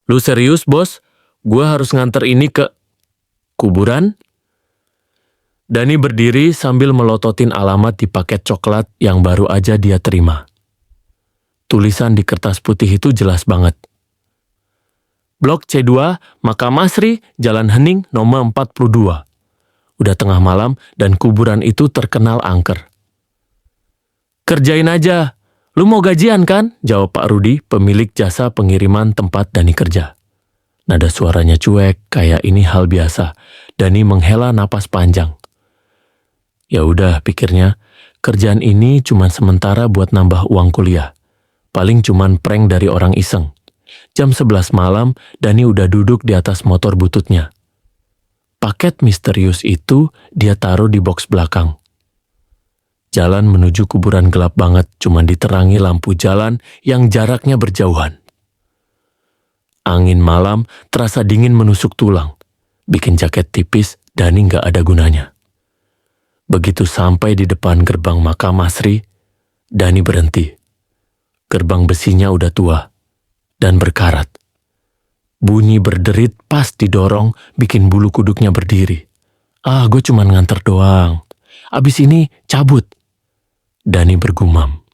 Lu serius, bos? Gua harus nganter ini ke kuburan? Dani berdiri sambil melototin alamat di paket coklat yang baru aja dia terima. Tulisan di kertas putih itu jelas banget. Blok C2, Makam Asri, Jalan Hening, nomor 42. Udah tengah malam dan kuburan itu terkenal angker. Kerjain aja. Lu mau gajian kan? Jawab Pak Rudi, pemilik jasa pengiriman tempat Dani kerja. Nada suaranya cuek, kayak ini hal biasa. Dani menghela napas panjang. Ya udah, pikirnya, kerjaan ini cuma sementara buat nambah uang kuliah. Paling cuman prank dari orang iseng. Jam 11 malam, Dani udah duduk di atas motor bututnya. Paket misterius itu dia taruh di box belakang. Jalan menuju kuburan gelap banget, cuma diterangi lampu jalan yang jaraknya berjauhan. Angin malam terasa dingin menusuk tulang. Bikin jaket tipis Dani nggak ada gunanya. Begitu sampai di depan gerbang Makam Asri, Dani berhenti. Gerbang besinya udah tua dan berkarat. Bunyi berderit pas didorong bikin bulu kuduknya berdiri. Gue cuman nganter doang. Abis ini cabut. Dani bergumam,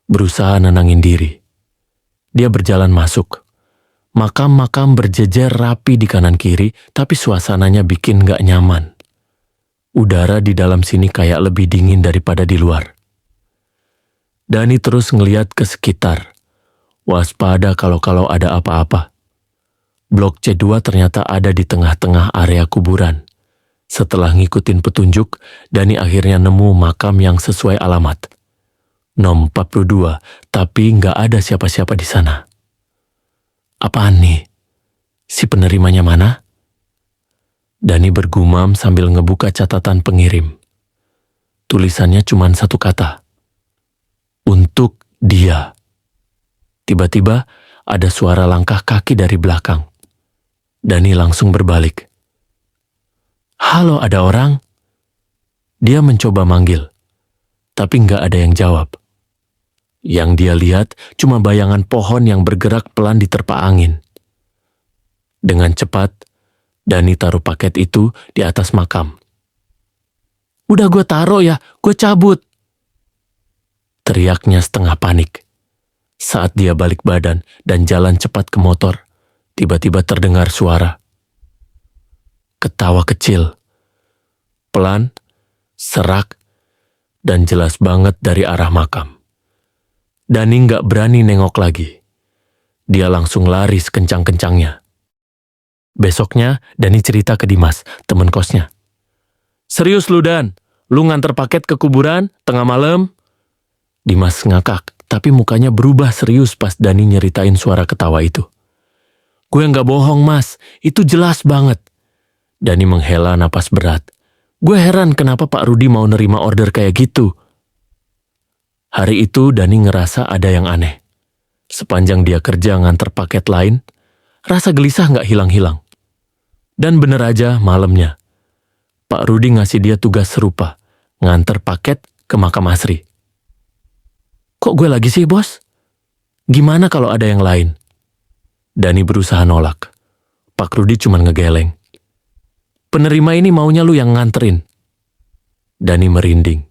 berusaha nenangin diri. Dia berjalan masuk. Makam-makam berjejer rapi di kanan kiri, tapi suasananya bikin gak nyaman. Udara di dalam sini kayak lebih dingin daripada di luar. Dani terus ngeliat ke sekitar. Waspada kalau ada apa-apa. Blok C2 ternyata ada di tengah-tengah area kuburan. Setelah ngikutin petunjuk, Dani akhirnya nemu makam yang sesuai alamat. Nom 42, tapi nggak ada siapa-siapa di sana. Apaan nih? Si penerimanya mana? Dani bergumam sambil ngebuka catatan pengirim. Tulisannya cuma satu kata. Untuk dia. Tiba-tiba ada suara langkah kaki dari belakang. Dani langsung berbalik. Halo, ada orang? Dia mencoba manggil, tapi nggak ada yang jawab. Yang dia lihat cuma bayangan pohon yang bergerak pelan diterpa angin. Dengan cepat, Dani taruh paket itu di atas makam. Udah gue taruh ya, gue cabut. Teriaknya setengah panik. Saat dia balik badan dan jalan cepat ke motor, tiba-tiba terdengar suara. Ketawa kecil. Pelan, serak, dan jelas banget dari arah makam. Dani nggak berani nengok lagi. Dia langsung lari sekencang-kencangnya. Besoknya, Dani cerita ke Dimas, temen kosnya. Serius lu Dan? Lu nganter paket ke kuburan tengah malam? Dimas ngakak, tapi mukanya berubah serius pas Dani nyeritain suara ketawa itu. Gue nggak bohong mas, itu jelas banget. Dani menghela napas berat. Gue heran kenapa Pak Rudi mau nerima order kayak gitu. Hari itu Dani ngerasa ada yang aneh. Sepanjang dia kerja nganter paket lain, rasa gelisah nggak hilang-hilang. Dan bener aja malamnya, Pak Rudi ngasih dia tugas serupa, nganter paket ke Makam Asri. Kok gue lagi sih bos? Gimana kalau ada yang lain? Dani berusaha nolak. Pak Rudi cuma ngegeleng. Penerima ini maunya lu yang nganterin. Dani merinding.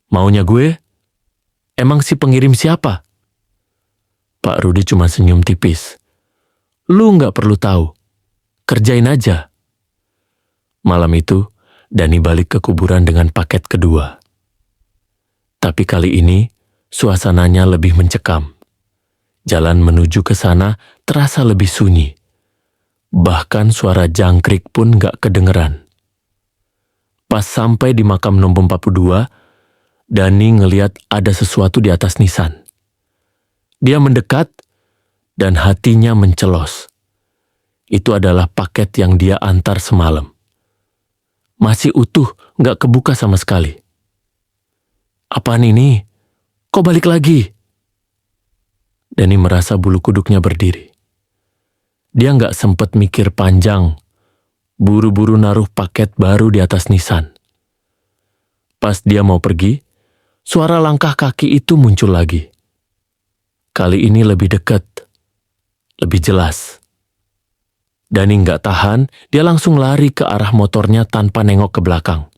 Maunya gue? Emang si pengirim siapa? Pak Rudi cuma senyum tipis. Lu nggak perlu tahu. Kerjain aja. Malam itu, Dani balik ke kuburan dengan paket kedua. Tapi kali ini, suasananya lebih mencekam. Jalan menuju ke sana terasa lebih sunyi. Bahkan suara jangkrik pun gak kedengeran. Pas sampai di makam nomor 42, Dani ngeliat ada sesuatu di atas nisan. Dia mendekat dan hatinya mencelos. Itu adalah paket yang dia antar semalam. Masih utuh, gak kebuka sama sekali. Apaan ini? Kok balik lagi? Dani merasa bulu kuduknya berdiri. Dia nggak sempet mikir panjang. Buru-buru naruh paket baru di atas nisan. Pas dia mau pergi, suara langkah kaki itu muncul lagi. Kali ini lebih dekat, lebih jelas. Dani nggak tahan, dia langsung lari ke arah motornya tanpa nengok ke belakang.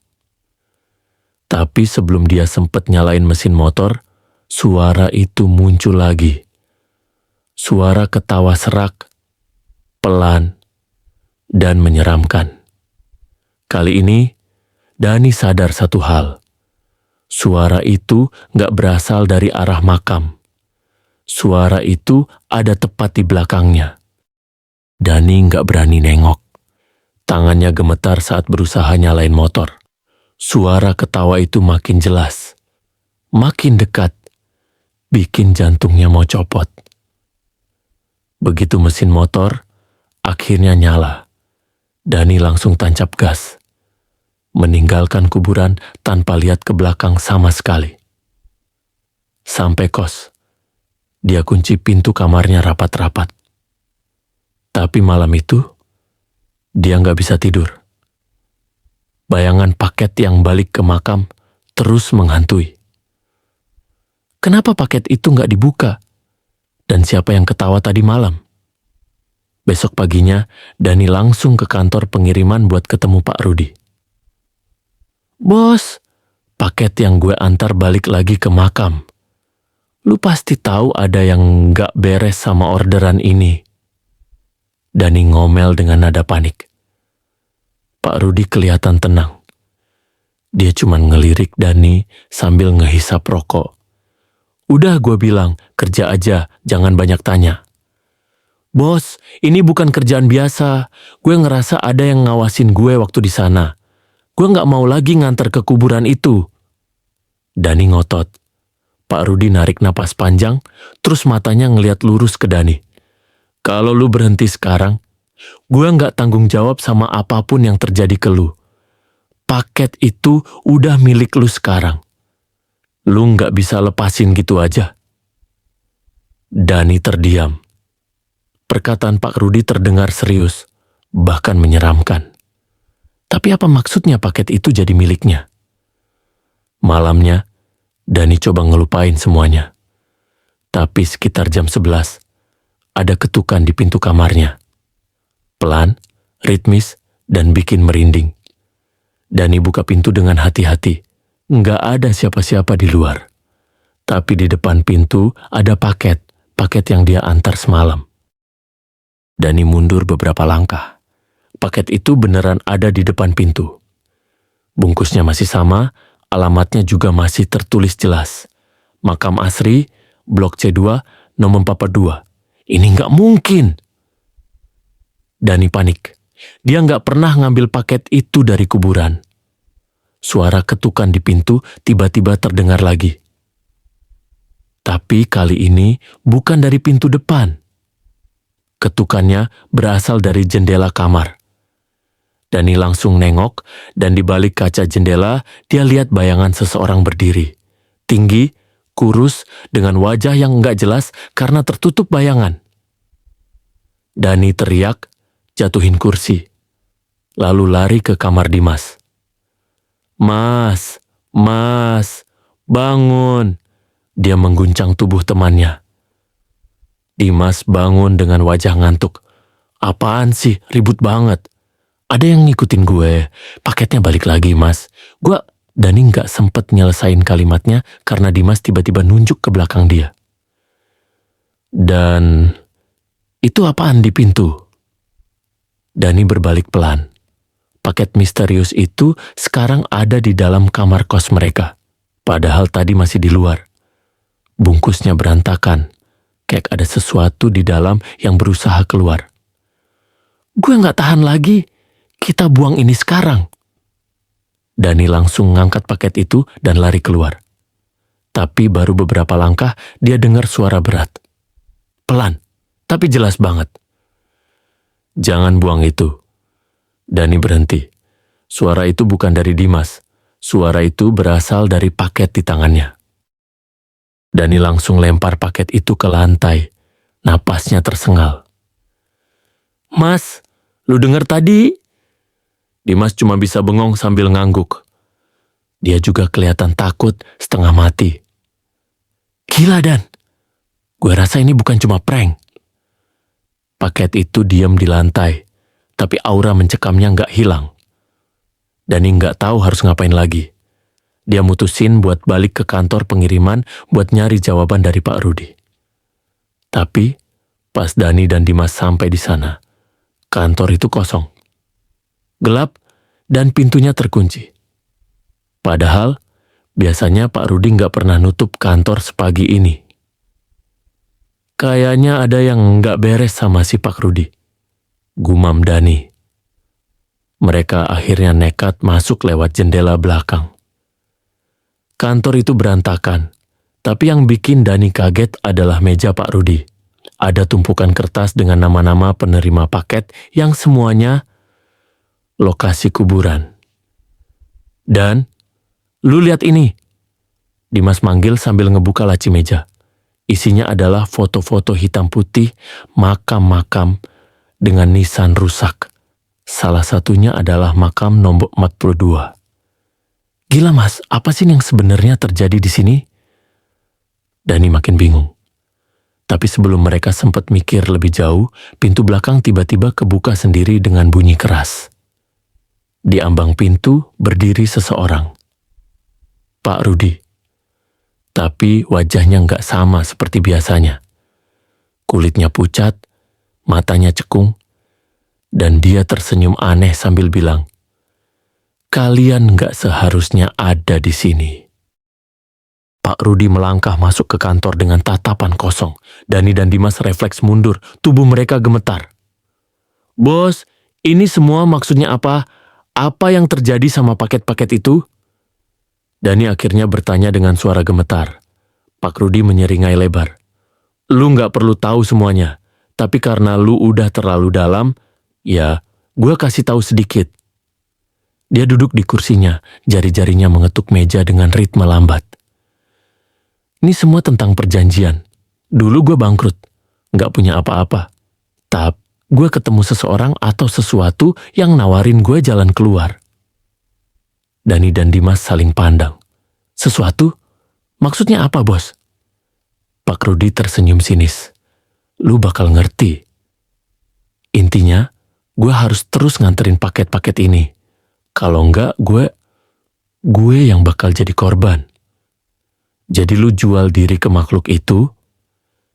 Tapi sebelum dia sempat nyalain mesin motor, suara itu muncul lagi. Suara ketawa serak, pelan, dan menyeramkan. Kali ini, Dani sadar satu hal. Suara itu nggak berasal dari arah makam. Suara itu ada tepat di belakangnya. Dani nggak berani nengok. Tangannya gemetar saat berusaha nyalain motor. Suara ketawa itu makin jelas. Makin dekat. Bikin jantungnya mau copot. Begitu mesin motor akhirnya nyala. Dani langsung tancap gas. Meninggalkan kuburan tanpa lihat ke belakang sama sekali. Sampai kos, dia kunci pintu kamarnya rapat-rapat. Tapi malam itu, dia nggak bisa tidur. Bayangan paket yang balik ke makam terus menghantui. Kenapa paket itu nggak dibuka? Dan siapa yang ketawa tadi malam? Besok paginya, Dani langsung ke kantor pengiriman buat ketemu Pak Rudi. Bos, paket yang gue antar balik lagi ke makam. Lu pasti tahu ada yang nggak beres sama orderan ini. Dani ngomel dengan nada panik. Pak Rudi kelihatan tenang. Dia cuma ngelirik Dani sambil ngehisap rokok. Udah gue bilang, kerja aja, jangan banyak tanya. Bos, ini bukan kerjaan biasa. Gue ngerasa ada yang ngawasin gue waktu di sana. Gue nggak mau lagi nganter ke kuburan itu. Dani ngotot. Pak Rudi narik napas panjang, terus matanya ngeliat lurus ke Dani. Kalau lu berhenti sekarang, gue nggak tanggung jawab sama apapun yang terjadi ke lu. Paket itu udah milik lu sekarang. Lu nggak bisa lepasin gitu aja. Dani terdiam. Perkataan Pak Rudi terdengar serius, bahkan menyeramkan. Tapi apa maksudnya paket itu jadi miliknya? Malamnya, Dani coba ngelupain semuanya. Tapi sekitar jam 11, ada ketukan di pintu kamarnya. Pelan, ritmis, dan bikin merinding. Dani buka pintu dengan hati-hati. Nggak ada siapa-siapa di luar. Tapi di depan pintu ada paket yang dia antar semalam. Dani mundur beberapa langkah. Paket itu beneran ada di depan pintu. Bungkusnya masih sama, alamatnya juga masih tertulis jelas. Makam Asri, Blok C2, nomor 42. Ini nggak mungkin. Dani panik. Dia nggak pernah ngambil paket itu dari kuburan. Suara ketukan di pintu tiba-tiba terdengar lagi. Tapi kali ini bukan dari pintu depan. Ketukannya berasal dari jendela kamar. Dani langsung nengok, dan di balik kaca jendela, dia lihat bayangan seseorang berdiri. Tinggi, kurus, dengan wajah yang nggak jelas karena tertutup bayangan. Dani teriak, jatuhin kursi. Lalu lari ke kamar Dimas. Mas, bangun. Dia mengguncang tubuh temannya. Dimas bangun dengan wajah ngantuk. Apaan sih, ribut banget. Ada yang ngikutin gue, paketnya balik lagi mas. Dani nggak sempet nyelesain kalimatnya karena Dimas tiba-tiba nunjuk ke belakang dia. Dan itu apaan di pintu? Dani berbalik pelan. Paket misterius itu sekarang ada di dalam kamar kos mereka. Padahal tadi masih di luar. Bungkusnya berantakan. Kayak ada sesuatu di dalam yang berusaha keluar. Gue nggak tahan lagi. Kita buang ini sekarang. Dani langsung ngangkat paket itu dan lari keluar. Tapi baru beberapa langkah dia dengar suara berat. Pelan, tapi jelas banget. Jangan buang itu. Dani berhenti. Suara itu bukan dari Dimas. Suara itu berasal dari paket di tangannya. Dani langsung lempar paket itu ke lantai. Napasnya tersengal. Mas, lu denger tadi? Dimas cuma bisa bengong sambil ngangguk. Dia juga kelihatan takut, setengah mati. Gila Dan, gue rasa ini bukan cuma prank. Paket itu diam di lantai, tapi aura mencekamnya nggak hilang. Dani nggak tahu harus ngapain lagi. Dia mutusin buat balik ke kantor pengiriman buat nyari jawaban dari Pak Rudi. Tapi pas Dani dan Dimas sampai di sana, kantor itu kosong. Gelap dan pintunya terkunci. Padahal biasanya Pak Rudi nggak pernah nutup kantor sepagi ini. Kayaknya ada yang nggak beres sama si Pak Rudi, gumam Dani. Mereka akhirnya nekat masuk lewat jendela belakang. Kantor itu berantakan, tapi yang bikin Dani kaget adalah meja Pak Rudi. Ada tumpukan kertas dengan nama-nama penerima paket yang semuanya lokasi kuburan. Dan, lu lihat ini. Dimas manggil sambil ngebuka laci meja. Isinya adalah foto-foto hitam putih makam-makam dengan nisan rusak. Salah satunya adalah makam nomor 42. Gila mas, apa sih yang sebenarnya terjadi di sini? Dani makin bingung. Tapi sebelum mereka sempat mikir lebih jauh, pintu belakang tiba-tiba kebuka sendiri dengan bunyi keras. Di ambang pintu berdiri seseorang. Pak Rudi. Tapi wajahnya nggak sama seperti biasanya. Kulitnya pucat, matanya cekung, dan dia tersenyum aneh sambil bilang, "Kalian nggak seharusnya ada di sini." Pak Rudi melangkah masuk ke kantor dengan tatapan kosong. Dani dan Dimas refleks mundur, tubuh mereka gemetar. "Bos, ini semua maksudnya apa? Apa yang terjadi sama paket-paket itu?" Dani akhirnya bertanya dengan suara gemetar. Pak Rudi menyeringai lebar. "Lu nggak perlu tahu semuanya, tapi karena lu udah terlalu dalam, ya, gue kasih tahu sedikit." Dia duduk di kursinya, jari-jarinya mengetuk meja dengan ritme lambat. "Ini semua tentang perjanjian. Dulu gue bangkrut, nggak punya apa-apa. Tapi gue ketemu seseorang atau sesuatu yang nawarin gue jalan keluar." Dani dan Dimas saling pandang. "Sesuatu? Maksudnya apa, bos?" Pak Rudi tersenyum sinis. "Lu bakal ngerti. Intinya, gue harus terus nganterin paket-paket ini. Kalau enggak, gue yang bakal jadi korban. Jadi lu jual diri ke makhluk itu?"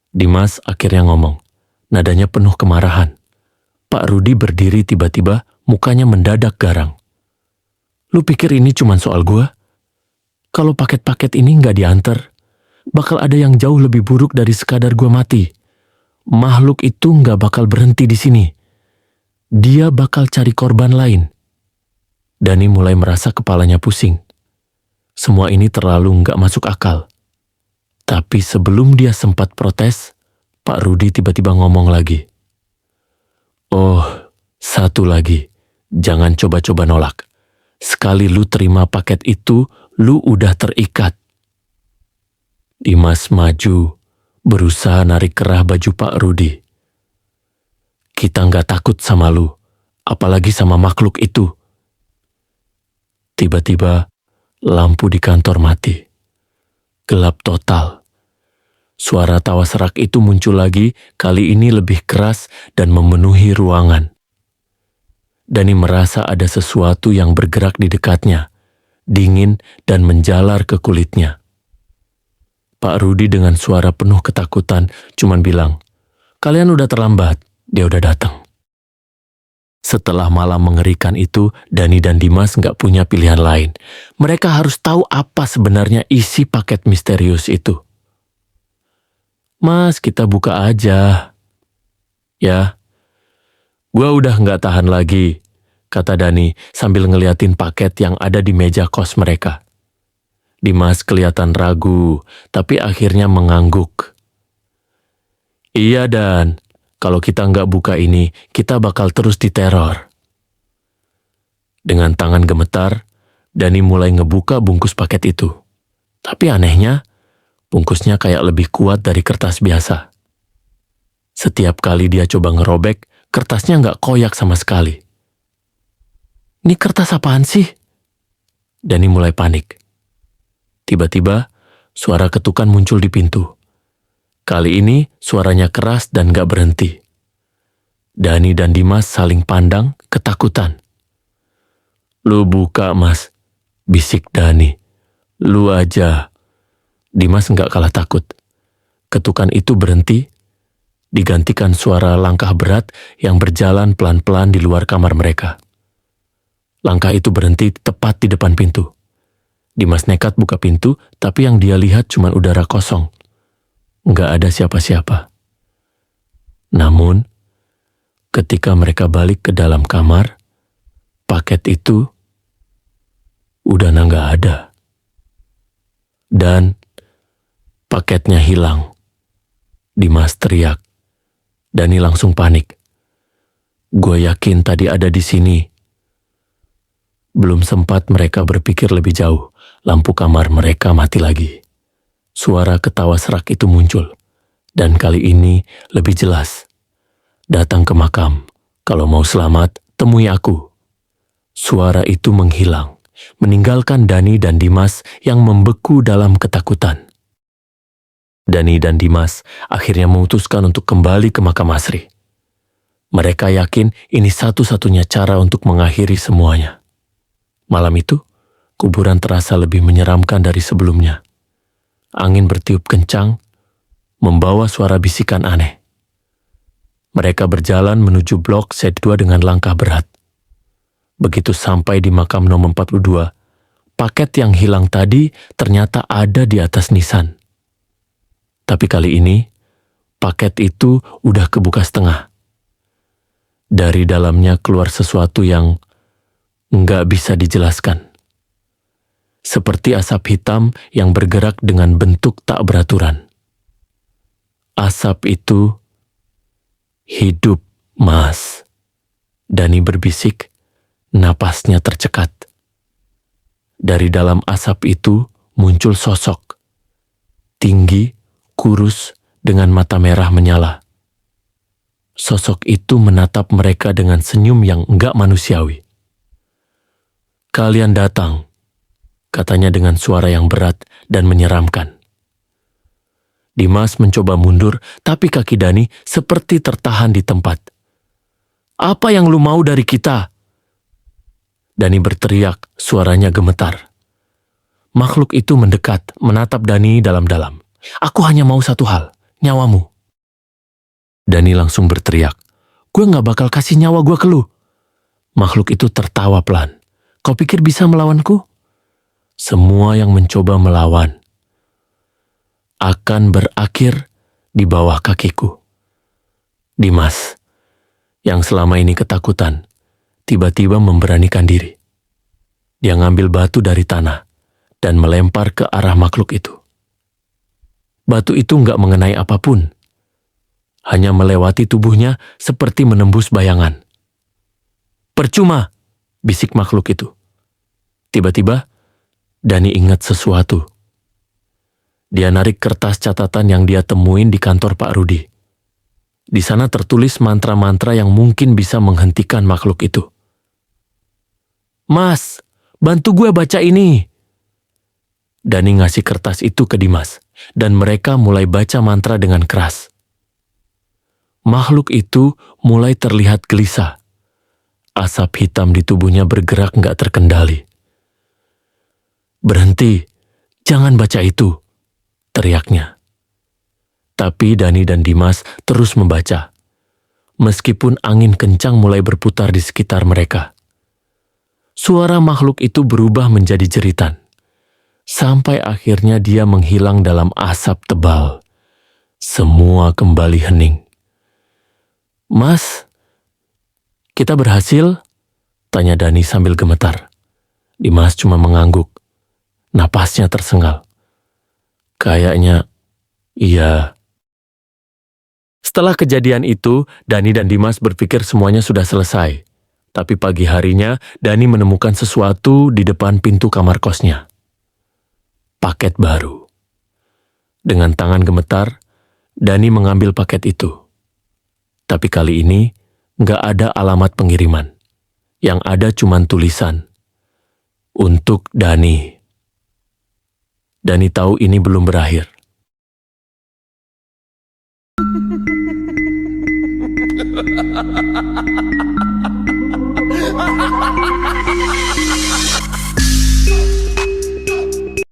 Dimas akhirnya ngomong. Nadanya penuh kemarahan. Pak Rudi berdiri tiba-tiba, mukanya mendadak garang. "Lu pikir ini cuma soal gue? Kalau paket-paket ini nggak diantar, bakal ada yang jauh lebih buruk dari sekadar gue mati. Makhluk itu nggak bakal berhenti di sini. Dia bakal cari korban lain." Dani mulai merasa kepalanya pusing. Semua ini terlalu nggak masuk akal. Tapi sebelum dia sempat protes, Pak Rudi tiba-tiba ngomong lagi. "Oh, satu lagi, jangan coba-coba nolak. Sekali lu terima paket itu, lu udah terikat." Dimas maju, berusaha narik kerah baju Pak Rudi. "Kita nggak takut sama lu, apalagi sama makhluk itu." Tiba-tiba, lampu di kantor mati. Gelap total. Suara tawa serak itu muncul lagi, kali ini lebih keras dan memenuhi ruangan. Dani merasa ada sesuatu yang bergerak di dekatnya, dingin dan menjalar ke kulitnya. Pak Rudi dengan suara penuh ketakutan cuman bilang, "Kalian udah terlambat, dia udah datang." Setelah malam mengerikan itu, Dani dan Dimas nggak punya pilihan lain. Mereka harus tahu apa sebenarnya isi paket misterius itu. "Mas, kita buka aja." "Ya, gua udah nggak tahan lagi," kata Dani sambil ngeliatin paket yang ada di meja kos mereka. Dimas kelihatan ragu, tapi akhirnya mengangguk. "Iya Dan, kalau kita nggak buka ini, kita bakal terus diteror." Dengan tangan gemetar, Dani mulai ngebuka bungkus paket itu. Tapi anehnya, bungkusnya kayak lebih kuat dari kertas biasa. Setiap kali dia coba ngerobek, kertasnya nggak koyak sama sekali. "Ini kertas apaan sih?" Dani mulai panik. Tiba-tiba, suara ketukan muncul di pintu. Kali ini, suaranya keras dan gak berhenti. Dani dan Dimas saling pandang ketakutan. "Lu buka, Mas," bisik Dani. "Lu aja." Dimas nggak kalah takut. Ketukan itu berhenti, digantikan suara langkah berat yang berjalan pelan-pelan di luar kamar mereka. Langkah itu berhenti tepat di depan pintu. Dimas nekat buka pintu, tapi yang dia lihat cuma udara kosong. Nggak ada siapa-siapa. Namun, ketika mereka balik ke dalam kamar, paket itu udah nggak ada. Dan paketnya hilang. Dimas teriak. Dani langsung panik. "Gue yakin tadi ada di sini." Belum sempat mereka berpikir lebih jauh, lampu kamar mereka mati lagi. Suara ketawa serak itu muncul, dan kali ini lebih jelas. "Datang ke makam. Kalau mau selamat, temui aku." Suara itu menghilang, meninggalkan Dani dan Dimas yang membeku dalam ketakutan. Dani dan Dimas akhirnya memutuskan untuk kembali ke makam Asri. Mereka yakin ini satu-satunya cara untuk mengakhiri semuanya. Malam itu, kuburan terasa lebih menyeramkan dari sebelumnya. Angin bertiup kencang, membawa suara bisikan aneh. Mereka berjalan menuju blok Z2 dengan langkah berat. Begitu sampai di makam nomor 42, paket yang hilang tadi ternyata ada di atas nisan. Tapi kali ini, paket itu udah kebuka setengah. Dari dalamnya keluar sesuatu yang nggak bisa dijelaskan. Seperti asap hitam yang bergerak dengan bentuk tak beraturan. Asap itu hidup, Mas. Dani berbisik, napasnya tercekat. Dari dalam asap itu muncul sosok. Tinggi, kurus, dengan mata merah menyala. Sosok itu menatap mereka dengan senyum yang enggak manusiawi. "Kalian datang," katanya dengan suara yang berat dan menyeramkan. Dimas mencoba mundur, tapi kaki Dani seperti tertahan di tempat. "Apa yang lu mau dari kita?" Dani berteriak, suaranya gemetar. Makhluk itu mendekat, menatap Dani dalam-dalam. "Aku hanya mau satu hal, nyawamu." Dani langsung berteriak, "Gue gak bakal kasih nyawa gue ke lu." Makhluk itu tertawa pelan. "Kau pikir bisa melawanku? Semua yang mencoba melawan akan berakhir di bawah kakiku." Dimas, yang selama ini ketakutan, tiba-tiba memberanikan diri. Dia ngambil batu dari tanah dan melempar ke arah makhluk itu. Batu itu nggak mengenai apapun, hanya melewati tubuhnya seperti menembus bayangan. "Percuma," bisik makhluk itu. Tiba-tiba, Dani ingat sesuatu. Dia narik kertas catatan yang dia temuin di kantor Pak Rudi. Di sana tertulis mantra-mantra yang mungkin bisa menghentikan makhluk itu. "Mas, bantu gue baca ini." Dani ngasih kertas itu ke Dimas, dan mereka mulai baca mantra dengan keras. Makhluk itu mulai terlihat gelisah. Asap hitam di tubuhnya bergerak nggak terkendali. "Berhenti, jangan baca itu," teriaknya. Tapi Dani dan Dimas terus membaca, meskipun angin kencang mulai berputar di sekitar mereka. Suara makhluk itu berubah menjadi jeritan, sampai akhirnya dia menghilang dalam asap tebal. Semua kembali hening. "Mas, kita berhasil?" tanya Dani sambil gemetar. Dimas cuma mengangguk. Napasnya tersengal. "Kayaknya, iya." Setelah kejadian itu, Dani dan Dimas berpikir semuanya sudah selesai. Tapi pagi harinya, Dani menemukan sesuatu di depan pintu kamar kosnya. Paket baru. Dengan tangan gemetar, Dani mengambil paket itu. Tapi kali ini, nggak ada alamat pengiriman. Yang ada cuma tulisan, "Untuk Dani." Dani tahu ini belum berakhir.